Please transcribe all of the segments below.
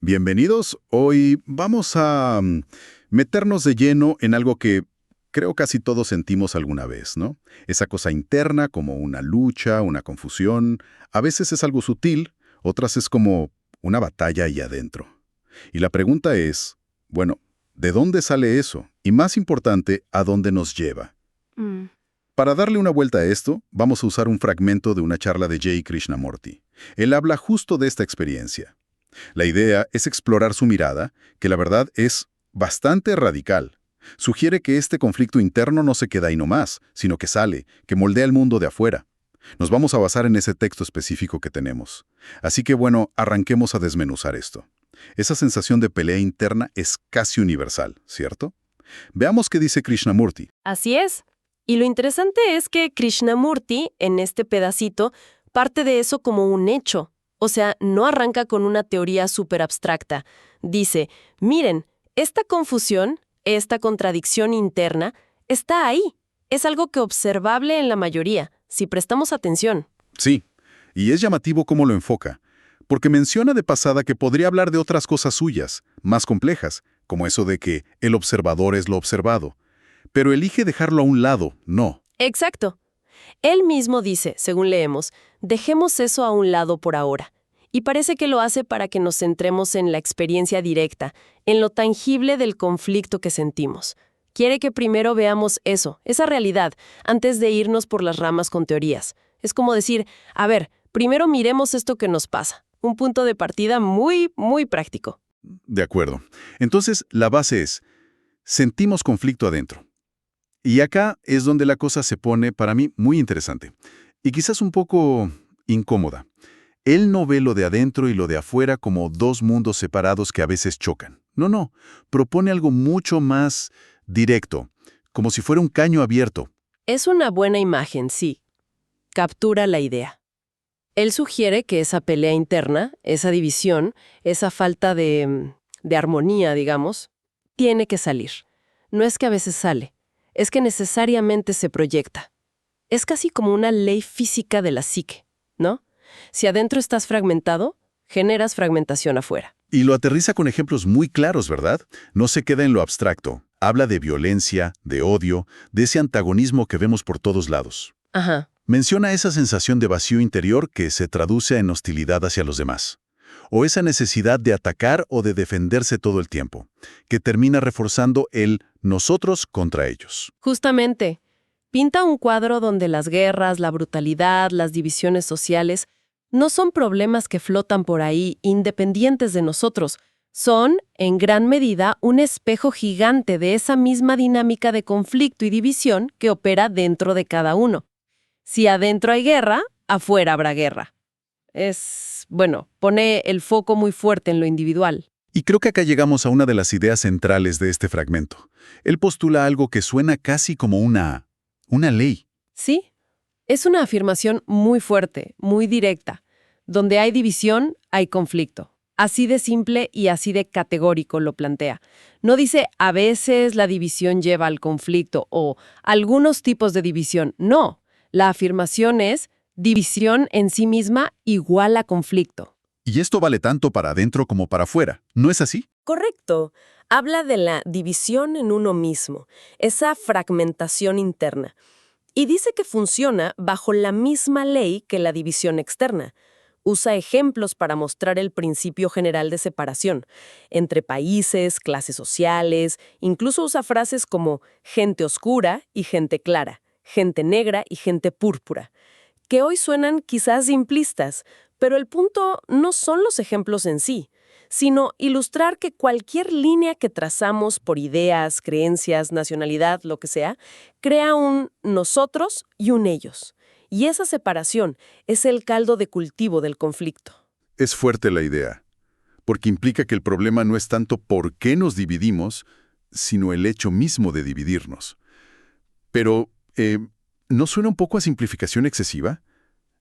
Bienvenidos. Hoy vamos a meternos de lleno en algo que creo casi todos sentimos alguna vez, ¿no? Esa cosa interna como una lucha, una confusión. A veces es algo sutil, otras es como una batalla ahí adentro. Y la pregunta es, bueno, ¿de dónde sale eso? Y más importante, ¿a dónde nos lleva? Mm, Para darle una vuelta a esto, vamos a usar un fragmento de una charla de Jay Krishnamurti. Él habla justo de esta experiencia. La idea es explorar su mirada, que la verdad es bastante radical. Sugiere que este conflicto interno no se queda ahí nomás, sino que sale, que moldea el mundo de afuera. Nos vamos a basar en ese texto específico que tenemos. Así que bueno, arranquemos a desmenuzar esto. Esa sensación de pelea interna es casi universal, ¿cierto? Veamos qué dice Krishnamurti. así es. Y lo interesante es que Krishnamurti, en este pedacito, parte de eso como un hecho. O sea, no arranca con una teoría súper abstracta. Dice, miren, esta confusión, esta contradicción interna, está ahí. Es algo que observable en la mayoría, si prestamos atención. Sí, y es llamativo cómo lo enfoca, porque menciona de pasada que podría hablar de otras cosas suyas, más complejas, como eso de que el observador es lo observado, pero elige dejarlo a un lado, no. Exacto. Él mismo dice, según leemos, dejemos eso a un lado por ahora. Y parece que lo hace para que nos centremos en la experiencia directa, en lo tangible del conflicto que sentimos. Quiere que primero veamos eso, esa realidad, antes de irnos por las ramas con teorías. Es como decir, a ver, primero miremos esto que nos pasa. Un punto de partida muy, muy práctico. De acuerdo. Entonces, la base es, sentimos conflicto adentro. Y acá es donde la cosa se pone, para mí, muy interesante. Y quizás un poco incómoda. Él no ve lo de adentro y lo de afuera como dos mundos separados que a veces chocan. No, no. Propone algo mucho más directo, como si fuera un caño abierto. Es una buena imagen, sí. Captura la idea. Él sugiere que esa pelea interna, esa división, esa falta de armonía, digamos, tiene que salir. No es que a veces sale, es que necesariamente se proyecta. Es casi como una ley física de la psique, ¿no? Si adentro estás fragmentado, generas fragmentación afuera. Y lo aterriza con ejemplos muy claros, ¿verdad? No se queda en lo abstracto. Habla de violencia, de odio, de ese antagonismo que vemos por todos lados. Ajá. Menciona esa sensación de vacío interior que se traduce en hostilidad hacia los demás. O esa necesidad de atacar o de defenderse todo el tiempo, que termina reforzando el nosotros contra ellos. Justamente, pinta un cuadro donde las guerras, la brutalidad, las divisiones sociales no son problemas que flotan por ahí independientes de nosotros. Son, en gran medida, un espejo gigante de esa misma dinámica de conflicto y división que opera dentro de cada uno. Si adentro hay guerra, afuera habrá guerra. Pone el foco muy fuerte en lo individual. Y creo que acá llegamos a una de las ideas centrales de este fragmento. Él postula algo que suena casi como una ley. ¿Sí? Es una afirmación muy fuerte, muy directa. Donde hay división, hay conflicto. Así de simple y así de categórico lo plantea. No dice a veces la división lleva al conflicto o algunos tipos de división. No, la afirmación es división en sí misma igual a conflicto. Y esto vale tanto para adentro como para afuera, ¿no es así? Correcto. Habla de la división en uno mismo, esa fragmentación interna. Y dice que funciona bajo la misma ley que la división externa. Usa ejemplos para mostrar el principio general de separación entre países, clases sociales, incluso usa frases como gente oscura y gente clara, gente negra y gente púrpura, que hoy suenan quizás simplistas, pero el punto no son los ejemplos en sí, sino ilustrar que cualquier línea que trazamos por ideas, creencias, nacionalidad, lo que sea, crea un nosotros y un ellos. Y esa separación es el caldo de cultivo del conflicto. Es fuerte la idea, porque implica que el problema no es tanto por qué nos dividimos, sino el hecho mismo de dividirnos. Pero, ¿no suena un poco a simplificación excesiva?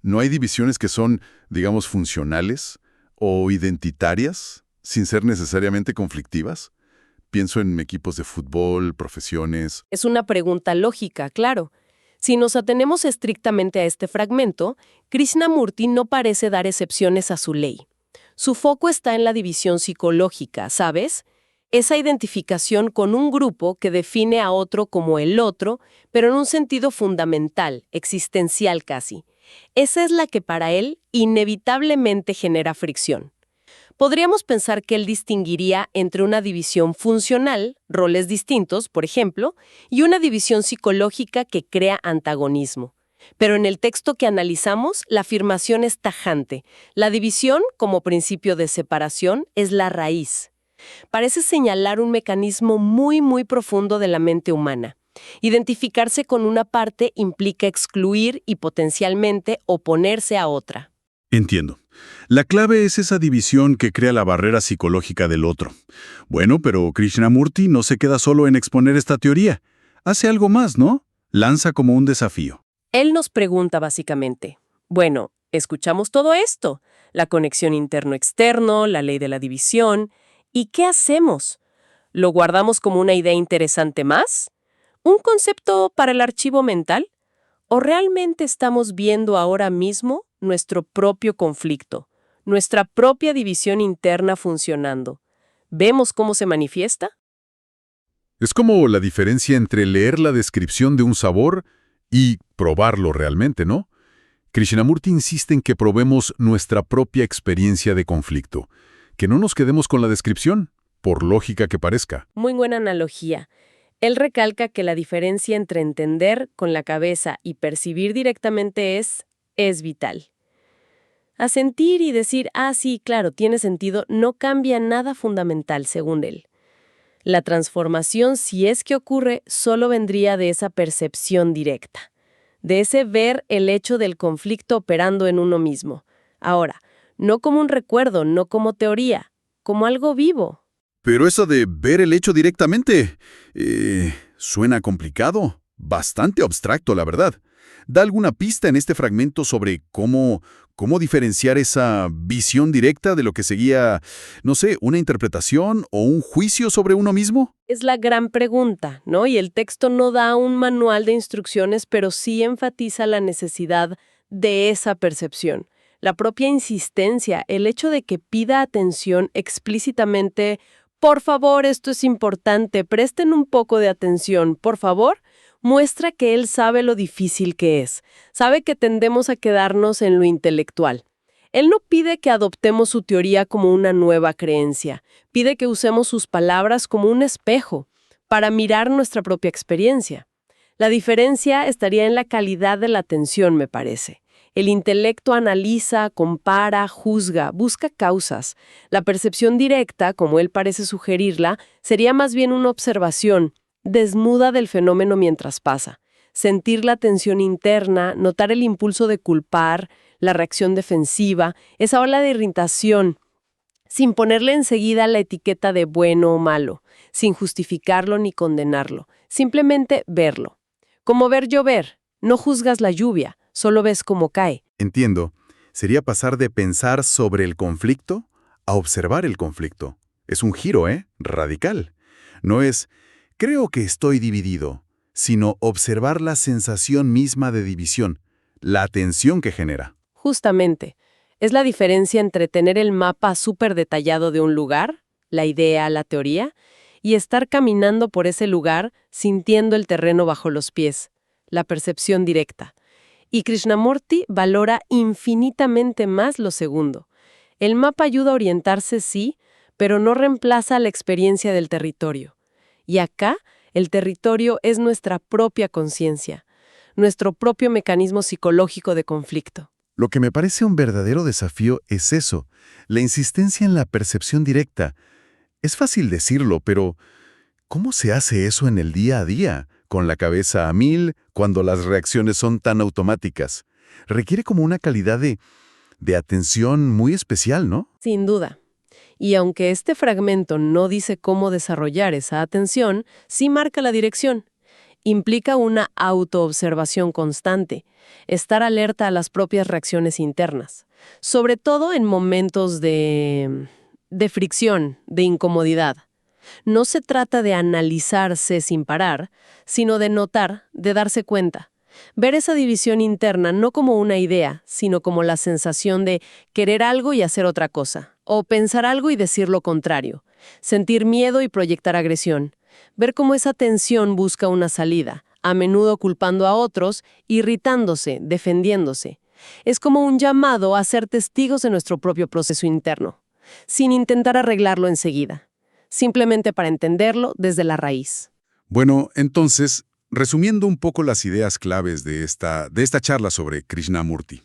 ¿No hay divisiones que son, digamos, funcionales o identitarias, sin ser necesariamente conflictivas? Pienso en equipos de fútbol, profesiones. Es una pregunta lógica, claro. Si nos atenemos estrictamente a este fragmento, Krishnamurti no parece dar excepciones a su ley. Su foco está en la división psicológica, ¿sabes? Esa identificación con un grupo que define a otro como el otro, pero en un sentido fundamental, existencial casi. Esa es la que para él inevitablemente genera fricción. Podríamos pensar que él distinguiría entre una división funcional, roles distintos, por ejemplo, y una división psicológica que crea antagonismo. Pero en el texto que analizamos, la afirmación es tajante. La división, como principio de separación, es la raíz. Parece señalar un mecanismo muy profundo de la mente humana. Identificarse con una parte implica excluir y potencialmente oponerse a otra. Entiendo. La clave es esa división que crea la barrera psicológica del otro. Bueno, pero Krishnamurti no se queda solo en exponer esta teoría. Hace algo más, ¿no? Lanza como un desafío. Él nos pregunta básicamente, bueno, escuchamos todo esto, la conexión interno-externo, la ley de la división, ¿y qué hacemos? ¿Lo guardamos como una idea interesante más? ¿Un concepto para el archivo mental? ¿O realmente estamos viendo ahora mismo nuestro propio conflicto, nuestra propia división interna funcionando? ¿Vemos cómo se manifiesta? Es como la diferencia entre leer la descripción de un sabor y probarlo realmente, ¿no? Krishnamurti insiste en que probemos nuestra propia experiencia de conflicto, que no nos quedemos con la descripción, por lógica que parezca. Muy buena analogía. Él recalca que la diferencia entre entender con la cabeza y percibir directamente es vital. A sentir y decir, sí, claro, tiene sentido, no cambia nada fundamental, según él. La transformación, si es que ocurre, solo vendría de esa percepción directa, de ese ver el hecho del conflicto operando en uno mismo. Ahora, no como un recuerdo, no como teoría, como algo vivo. Pero eso de ver el hecho directamente, suena complicado, bastante abstracto, la verdad. ¿Da alguna pista en este fragmento sobre cómo diferenciar esa visión directa de lo que seguía, no sé, una interpretación o un juicio sobre uno mismo? Es la gran pregunta, ¿no? Y el texto no da un manual de instrucciones, pero sí enfatiza la necesidad de esa percepción. La propia insistencia, el hecho de que pida atención explícitamente, por favor, esto es importante, presten un poco de atención, por favor, muestra que él sabe lo difícil que es, sabe que tendemos a quedarnos en lo intelectual. Él no pide que adoptemos su teoría como una nueva creencia, pide que usemos sus palabras como un espejo para mirar nuestra propia experiencia. La diferencia estaría en la calidad de la atención, me parece. El intelecto analiza, compara, juzga, busca causas. La percepción directa, como él parece sugerirla, sería más bien una observación, desnuda del fenómeno mientras pasa. Sentir la tensión interna, notar el impulso de culpar, la reacción defensiva, esa ola de irritación, sin ponerle enseguida la etiqueta de bueno o malo, sin justificarlo ni condenarlo, simplemente verlo. Como ver llover, no juzgas la lluvia, solo ves cómo cae. Entiendo. Sería pasar de pensar sobre el conflicto a observar el conflicto. Es un giro, radical. No es, creo que estoy dividido, sino observar la sensación misma de división, la tensión que genera. Justamente, es la diferencia entre tener el mapa súper detallado de un lugar, la idea, la teoría, y estar caminando por ese lugar sintiendo el terreno bajo los pies, la percepción directa. Y Krishnamurti valora infinitamente más lo segundo. El mapa ayuda a orientarse, sí, pero no reemplaza la experiencia del territorio. Y acá, el territorio es nuestra propia conciencia, nuestro propio mecanismo psicológico de conflicto. Lo que me parece un verdadero desafío es eso, la insistencia en la percepción directa. Es fácil decirlo, pero ¿cómo se hace eso en el día a día? Con la cabeza a mil, cuando las reacciones son tan automáticas. Requiere como una calidad de atención muy especial, ¿no? Sin duda. Y aunque este fragmento no dice cómo desarrollar esa atención, sí marca la dirección. Implica una autoobservación constante, estar alerta a las propias reacciones internas, sobre todo en momentos de fricción, de incomodidad. No se trata de analizarse sin parar, sino de notar, de darse cuenta. Ver esa división interna no como una idea, sino como la sensación de querer algo y hacer otra cosa. O pensar algo y decir lo contrario. Sentir miedo y proyectar agresión. Ver cómo esa tensión busca una salida, a menudo culpando a otros, irritándose, defendiéndose. Es como un llamado a ser testigos de nuestro propio proceso interno, sin intentar arreglarlo enseguida, simplemente para entenderlo desde la raíz. Bueno, entonces, resumiendo un poco las ideas claves de esta charla sobre Krishnamurti.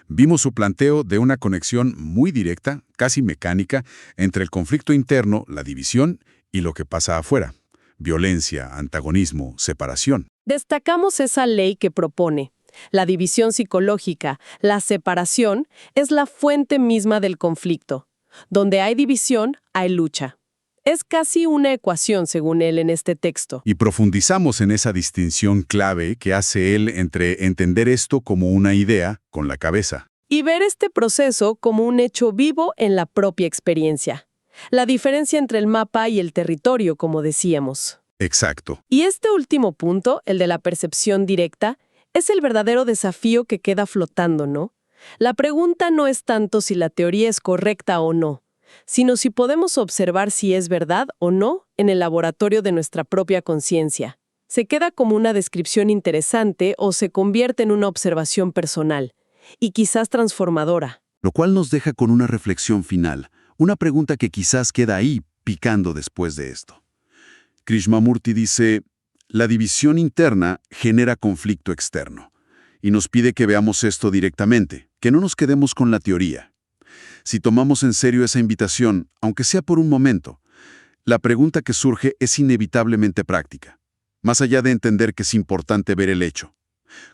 Vimos su planteo de una conexión muy directa, casi mecánica, entre el conflicto interno, la división, y lo que pasa afuera. Violencia, antagonismo, separación. Destacamos esa ley que propone. La división psicológica, la separación, es la fuente misma del conflicto. Donde hay división, hay lucha. Es casi una ecuación, según él, en este texto. Y profundizamos en esa distinción clave que hace él entre entender esto como una idea con la cabeza. Y ver este proceso como un hecho vivo en la propia experiencia. La diferencia entre el mapa y el territorio, como decíamos. Exacto. Y este último punto, el de la percepción directa, es el verdadero desafío que queda flotando, ¿no? La pregunta no es tanto si la teoría es correcta o no, sino si podemos observar si es verdad o no en el laboratorio de nuestra propia conciencia. Se queda como una descripción interesante o se convierte en una observación personal, y quizás transformadora. Lo cual nos deja con una reflexión final, una pregunta que quizás queda ahí picando después de esto. Krishnamurti dice, la división interna genera conflicto externo, y nos pide que veamos esto directamente, que no nos quedemos con la teoría. Si tomamos en serio esa invitación, aunque sea por un momento, la pregunta que surge es inevitablemente práctica, más allá de entender que es importante ver el hecho.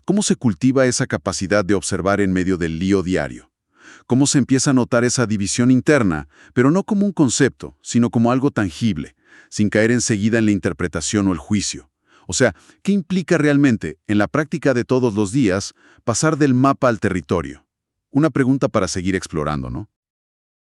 ¿Cómo se cultiva esa capacidad de observar en medio del lío diario? ¿Cómo se empieza a notar esa división interna, pero no como un concepto, sino como algo tangible, sin caer enseguida en la interpretación o el juicio? O sea, ¿qué implica realmente, en la práctica de todos los días, pasar del mapa al territorio? Una pregunta para seguir explorando, ¿no?